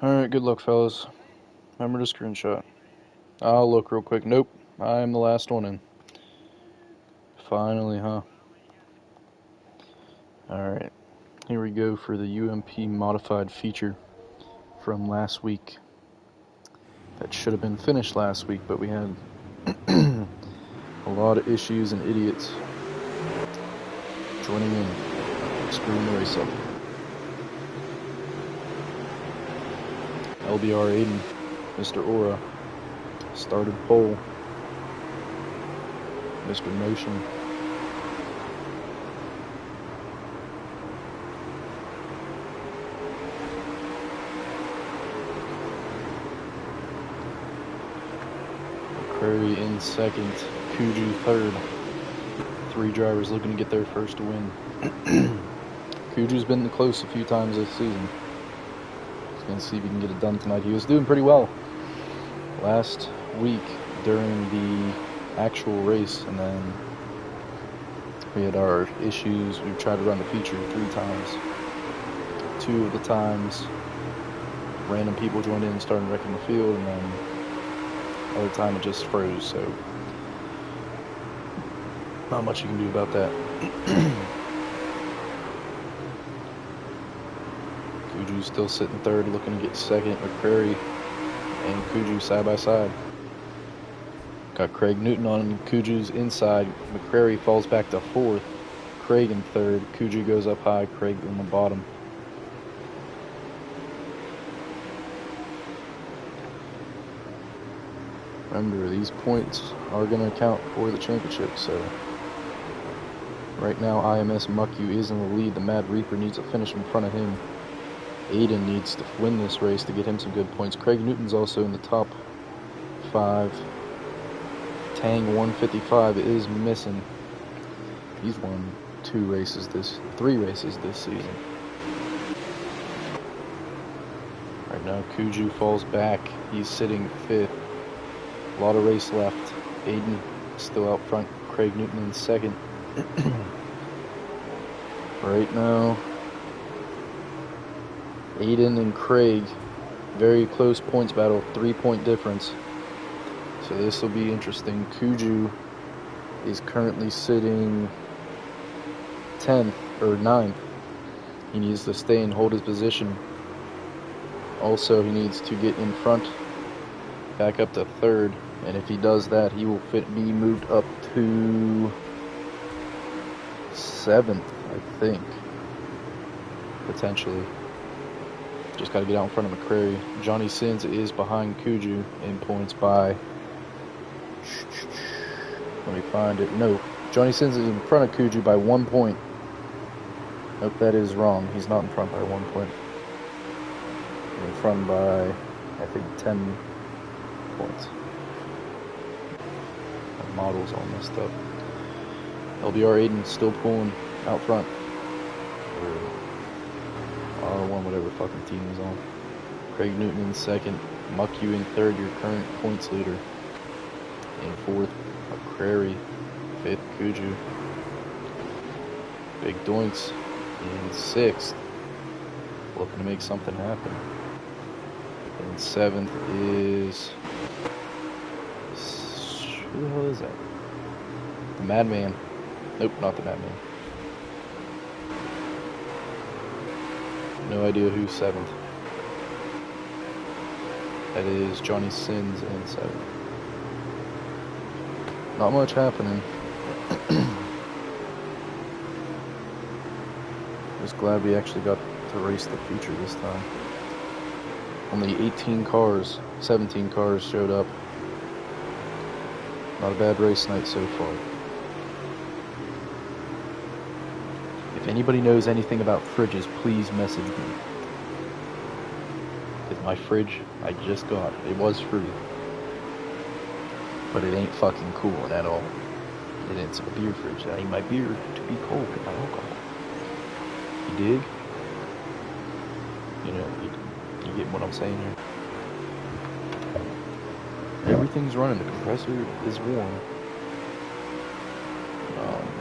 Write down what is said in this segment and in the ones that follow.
Alright, good luck, fellas. Remember to screenshot. I'll look real quick. Nope, I'm the last one in. Finally, huh? Alright, here we go for the UMP modified feature from last week. That should have been finished last week, but we had a lot of issues and idiots joining in, screwing the race up. LBR Aiden, Mr. Aura, started pole. Mr. Motion. McCrary in second, Kuju third. Three drivers looking to get their first win. Kuju's been close a few times this season. Just gonna see if he can get it done tonight. He was doing pretty well last week during the actual race, and then we had our issues. We tried to run the feature 3 times. 2 of the times, random people joined in and started wrecking the field, and then the other time it just froze, so not much you can do about that. Kuju's still sitting third, looking to get second. McCrary and Kuju side by side. Got Craig Newton on Kuju's inside. McCrary falls back to fourth. Craig in third. Kuju goes up high. Craig in the bottom. Remember, these points are going to count for the championship, so right now IMS Mucku is in the lead. The Mad Reaper needs to finish in front of him. Aiden needs to win this race to get him some good points. Craig Newton's also in the top 5. Tang 155 is missing. He's won 3 races this season. Right now Kuju falls back. He's sitting 5th. A lot of race left. Aiden still out front. Craig Newton in second. Right now, Aiden and Craig, very close points battle, 3-point difference. So this will be interesting. Kuju is currently sitting 10th or 9th. He needs to stay and hold his position. Also, he needs to get in front, back up to 3rd. And if he does that, he will be moved up to 7th, I think. Potentially. Just got to get out in front of McCrary. Johnny Sins is behind Kuju in points by... Let me find it. No, Johnny Sins is in front of Kuju by 1 point. Nope, that is wrong. He's not in front by 1 point. He's in front by, I think, 10 points. My model's all messed up. LBR Aiden still pulling out front. R1, whatever fucking team he's on. Craig Newton in second. Mucku in third, your current points leader. In fourth, McCrary. 5th, Kuju. Big Doinks in 6th. Looking to make something happen. In 7th is... Who the hell is that? The Madman. Nope, not the Madman. No idea who's 7th. That is Johnny Sins in 7th. Not much happening. Just glad we actually got to race the feature this time. Only 18 cars, 17 cars showed up. Not a bad race night so far. If anybody knows anything about fridges, please message me. Because my fridge I just got, it was free. But it ain't fucking cool at all. And it's a beer fridge. I need my beer to be cold with my alcohol. You dig? You know, you get what I'm saying here? Everything's running. The compressor is warm.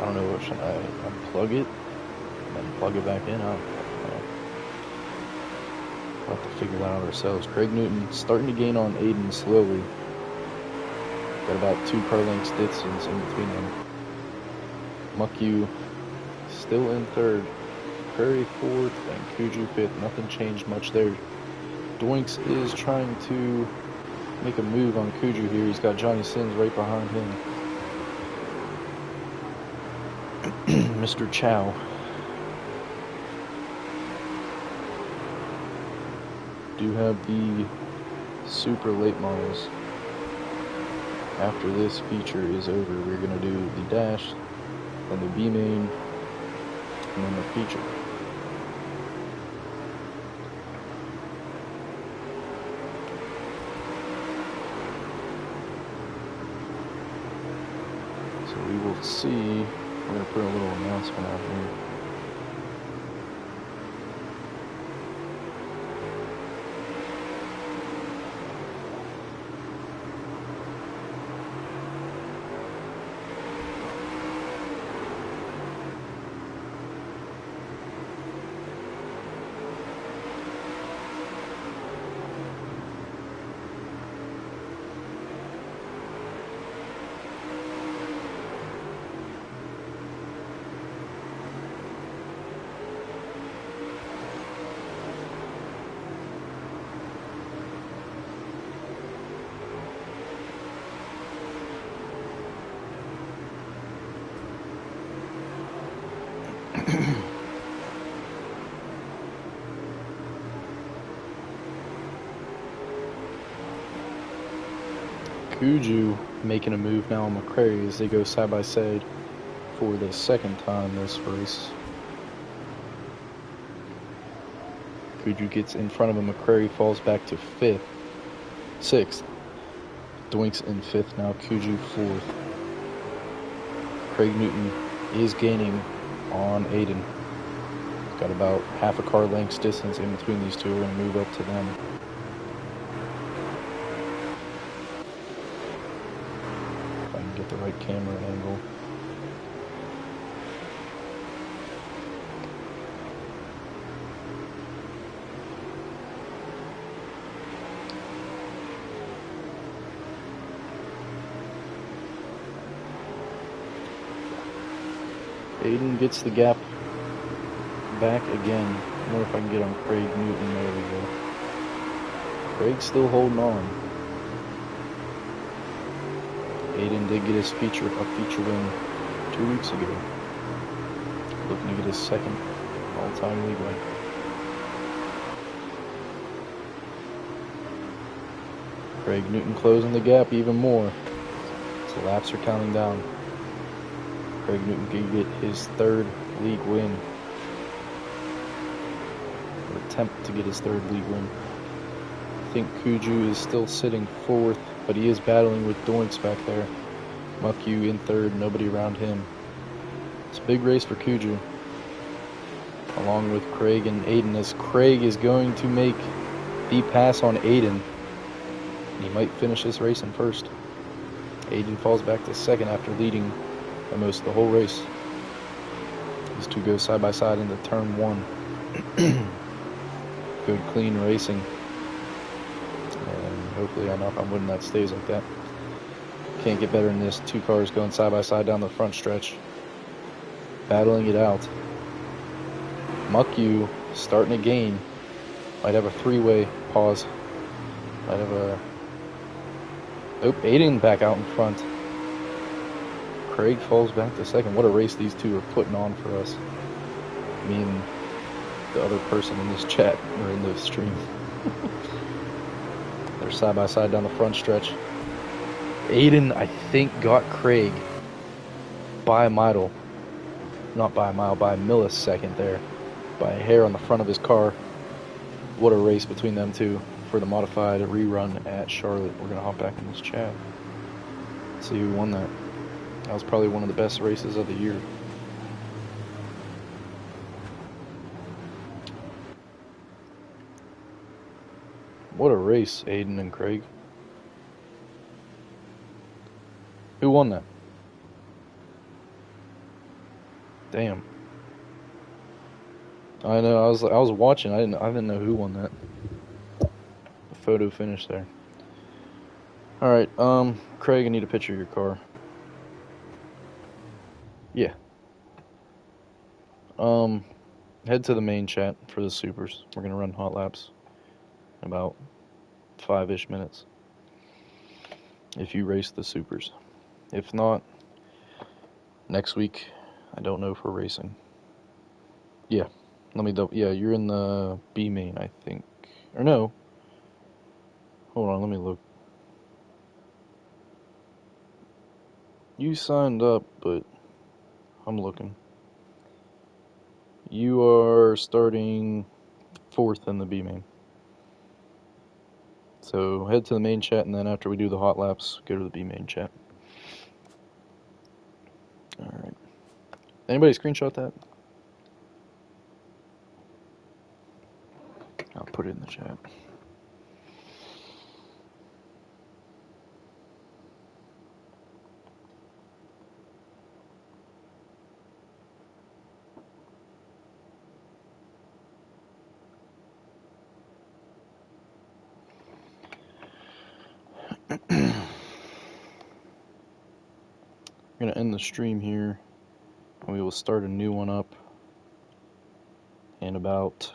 I don't know what should I unplug it and then plug it back in. I don't know. We'll have to figure that out ourselves. Craig Newton starting to gain on Aiden slowly. Got about 2 car lengths distance in between them. Mucku still in third. Prairie fourth and Kuju fifth. Nothing changed much there. Doinks is trying to make a move on Kuju here. He's got Johnny Sins right behind him. Mr. Chow. Do have the super late models. After this feature is over, we're going to do the dash, then the B main, and then the feature. So we will see. We're going to put a little announcement out here. Kuju making a move now on McCrary as they go side by side for the second time this race. Kuju gets in front of him. McCrary falls back to sixth. Doinks in fifth now. Kuju fourth. Craig Newton is gaining on Aiden. Got about half a car length's distance in between these two. We're going to move up to them. If I can get the right camera angle. Aiden gets the gap back again. I wonder if I can get on Craig Newton. There we go. Craig's still holding on. Aiden did get his feature win 2 weeks ago. Looking to get his second all-time league win. Craig Newton closing the gap even more. So laps are counting down. Craig Newton can get his third league win. Or attempt to get his third league win. I think Kuju is still sitting fourth, but he is battling with Doinks back there. Mucku in third, nobody around him. It's a big race for Kuju. Along with Craig and Aiden, as Craig is going to make the pass on Aiden. He might finish this race in first. Aiden falls back to second after leading almost the whole race. These two go side by side into turn one. Good clean racing. And hopefully, I knock on wood, that stays like that. Can't get better than this. Two cars going side by side down the front stretch. Battling it out. Mucku starting to gain. Might have a three-way pause. Might have a... Oh, Aiden back out in front. Craig falls back to second. What a race these two are putting on for us. Me and the other person in this chat, or in the stream. They're side by side down the front stretch. Aiden, I think, got Craig by a mile. Not by a mile, by a millisecond there. By a hair on the front of his car. What a race between them two for the modified rerun at Charlotte. We're going to hop back in this chat. See who won that. That was probably one of the best races of the year. What a race, Aiden and Craig. Who won that? Damn. I know. I was watching. I didn't know who won that. photo finish there. Alright, Craig, I need a picture of your car. Yeah. Head to the main chat for the supers. We're gonna run hot laps in about 5-ish minutes. If you race the supers. If not, next week, I don't know if we're racing. Yeah. Yeah, you're in the B main, I think. Or no. Hold on, let me look. You signed up, but I'm looking. You are starting 4th in the B main. So head to the main chat, and then after we do the hot laps, go to the B main chat. Alright. Anybody screenshot that? I'll put it in the chat. We're going to end the stream here, and we will start a new one up in about